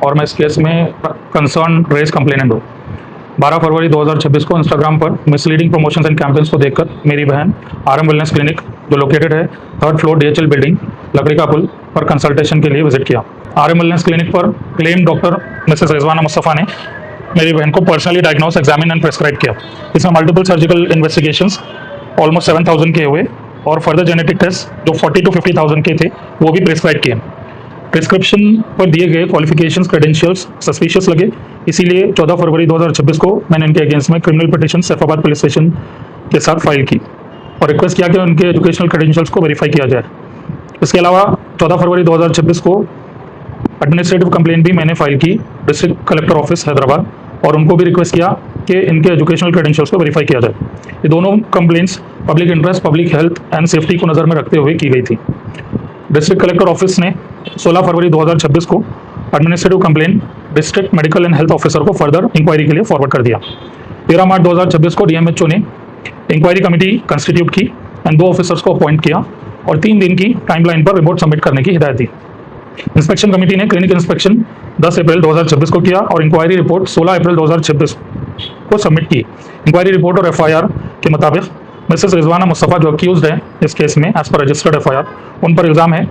और मैं इस केस में कंसर्न रेज कंप्लेनेंट हूँ। 12 फरवरी 2026 को इंस्टाग्राम पर मिसलीडिंग प्रमोशंस एंड कैंपेन्स को देखकर मेरी बहन RM वेलनेस क्लिनिक, जो लोकेटेड है 3rd फ्लोर DHL बिल्डिंग लकड़ी का पुल पर, कंसल्टेशन के लिए विजिट किया। RM वेलनेस क्लिनिक पर claim doctor Mrs Rizwana Mustafa ने मेरी बहन को personally diagnose, examine and prescribe किया। इसमें मल्टीपल सर्जिकल इन्वेस्टिगेशंस ऑलमोस्ट 7,000 के हुए और फर्दर जेनेटिक टेस्ट जो 40 to 50,000 के थे वो भी प्रेस्क्राइब किए। प्रिस्क्रिप्शन पर दिए गए क्वालिफिकेशंस, क्रेडेंशियल्स सस्पिशियस लगे, इसीलिए 14 फरवरी 2026 को मैंने इनके अगेंस्ट में criminal petition Saifabad police station के साथ फाइल की और रिक्वेस्ट किया कि उनके एजुकेशनल क्रेडेंशियल्स को वेरीफाई किया जाए। इसके अलावा 14 फरवरी 2026 को एडमिनिस्ट्रेटिव कंप्लेंट भी मैंने फाइल की डिस्ट्रिक्ट कलेक्टर ऑफिस हैदराबाद और उनको भी रिक्वेस्ट किया कि इनके एजुकेशनल क्रेडेंशियल्स को वेरीफाई किया जाए। ये दोनों complaints public interest, public health and safety को नज़र में रखते हुए की गई थी। डिस्ट्रिक्ट कलेक्टर ऑफिस ने 16 फरवरी 2026 को administrative complaint district medical and health officer को फर्दर इंक्वायरी के लिए फॉरवर्ड कर दिया। 13 मार्च 2026 को DMHO ने इंक्वायरी कमेटी कंस्टिट्यूट की एंड 2 ऑफिसर्स को अपॉइंट किया और 3 दिन की टाइमलाइन पर रिपोर्ट सबमिट करने की हिदायत दी। इंस्पेक्शन कमेटी ने क्लिनिक इंस्पेक्शन 10 अप्रैल 2026 को किया और इंक्वायरी रिपोर्ट 16 अप्रैल 2026 को सबमिट की। इंक्वायरी रिपोर्ट और FIR के मुताबिक मिसेस रिजवाना मुस्तफ़ा जो अक्यूज्ड है इस केस में एज पर रजिस्टर्ड FIR, उन पर इल्ज़ाम है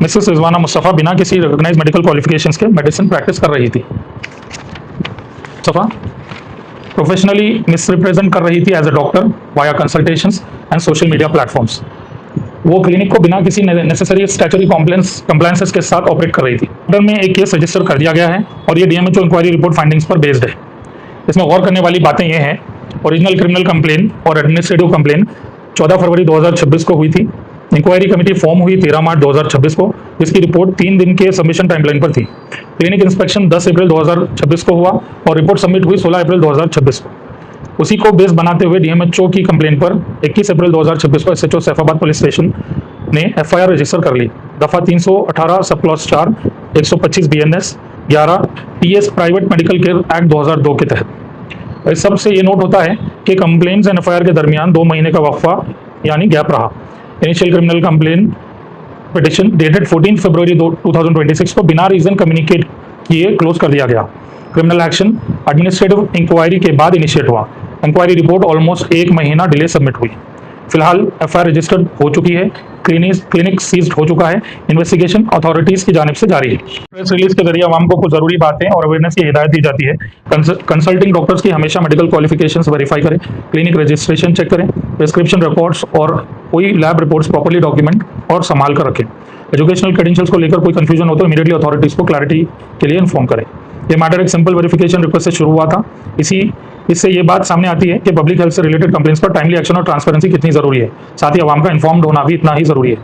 मिसेस रिजवाना मुस्तफ़ा बिना किसी रिकॉग्नाइज्ड मेडिकल क्वालिफिकेशंस के मेडिसिन प्रैक्टिस कर रही थी। मुस्तफ़ा प्रोफेशनली मिसरिप्रेजेंट कर रही थी as a doctor via consultations and social media platforms. वो क्लिनिक को बिना किसी नेसेसरी स्टैट्यूटरी कंप्लायंसेस के साथ ऑपरेट कर रही थी। ऑर्डर में एक केस रजिस्टर कर दिया गया है और ये DMHO इंक्वायरी रिपोर्ट फाइंडिंग्स पर बेस्ड है। इसमें गौर करने वाली बातें ये हैं, ओरिजिनल क्रिमिनल कंप्लेंट और एडमिनिस्ट्रेटिव कंप्लेंट 14 फरवरी 2026 को हुई थी। इंक्वायरी कमेटी फॉर्म हुई 13 मार्च 2026 को, जिसकी रिपोर्ट 3 दिन के सबमिशन टाइमलाइन पर थी। क्लिनिक इंस्पेक्शन 10 अप्रैल 2026 को हुआ और रिपोर्ट सबमिट हुई 16 अप्रैल 2026 को। उसी को बेस बनाते हुए DMHO की कंप्लेंट पर 21 अप्रैल 2026 को SHO सैफाबाद पुलिस स्टेशन ने FIR रजिस्टर कर ली। दफ़ा 318 sub clause 4 125 BNS 11 TS private medical care act 2002 के तहत। इस सब से ये नोट होता है कि कंप्लेंट्स एंड FIR के दरमियान 2 महीने का वक्फा यानी गैप रहा। Initial criminal complaint petition dated 14 फरवरी 2026 को बिना रीजन कम्युनिकेट किए क्लोज कर दिया गया। क्रिमिनल एक्शन एडमिनिस्ट्रेटिव इंक्वायरी के बाद इनिशिएट हुआ। इंक्वायरी रिपोर्ट ऑलमोस्ट 1 महीना डिले सबमिट हुई। फिलहाल FIR रजिस्टर्ड हो चुकी है, क्लिनिक सीज्ड हो चुका है, इन्वेस्टिगेशन अथॉरिटीज की जानिब से जारी है। प्रेस रिलीज के जरिए आवाम को कुछ जरूरी बातें और अवेयरनेस की हिदायत दी जाती है। कंसल्टिंग डॉक्टर्स की हमेशा मेडिकल क्वालिफिकेशंस वेरीफाई करें, क्लिनिक रजिस्ट्रेशन चेक करें, प्रिस्क्रिप्शन रिकॉर्ड्स और कोई लैब रिपोर्ट्स प्रॉपर्ली डॉक्यूमेंट और संभाल कर रखें। एजुकेशनल क्रेडेंशियल्स को लेकर कोई कंफ्यूजन हो तो इमीडिएटली अथॉरिटीज को क्लैरिटी के लिए इन्फॉर्म करें। ये मैटर एक सिंपल वेरिफिकेशन रिक्वेस्ट से शुरू हुआ था। इससे ये बात सामने आती है कि पब्लिक हेल्थ से रिलेटेड कंप्लेंट्स पर टाइमली एक्शन और ट्रांसपेरेंसी कितनी जरूरी है, साथ ही आवाम का इन्फॉर्म्ड होना भी इतना ही जरूरी है।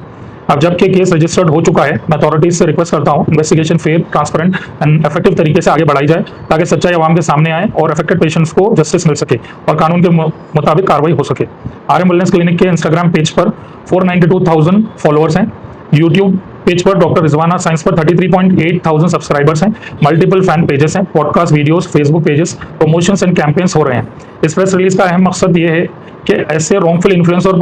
अब जबकि केस रजिस्टर्ड हो चुका है, मैं अथॉरिटीज से रिक्वेस्ट करता हूँ investigation fair, transparent and effective तरीके से आगे बढ़ाई जाए ताकि सच्चाई आवाम के सामने आए और अफेक्टेड पेशेंट्स को जस्टिस मिल सके और कानून के मुताबिक कार्रवाई हो सके। RM वेलनेस क्लिनिक के इंस्टाग्राम पेज पर 492,000 फॉलोअर्स हैं। यूट्यूब पेज पर डॉक्टर रिजवाना साइंस पर 33,800 सब्सक्राइबर्स हैं। मल्टीपल फैन पेजेस हैं, podcast videos, Facebook pages, promotions and campaigns हो रहे हैं। इस प्रेस रिलीज का अहम मकसद ये है कि ऐसे रॉन्गफुल इन्फ्लुएंस और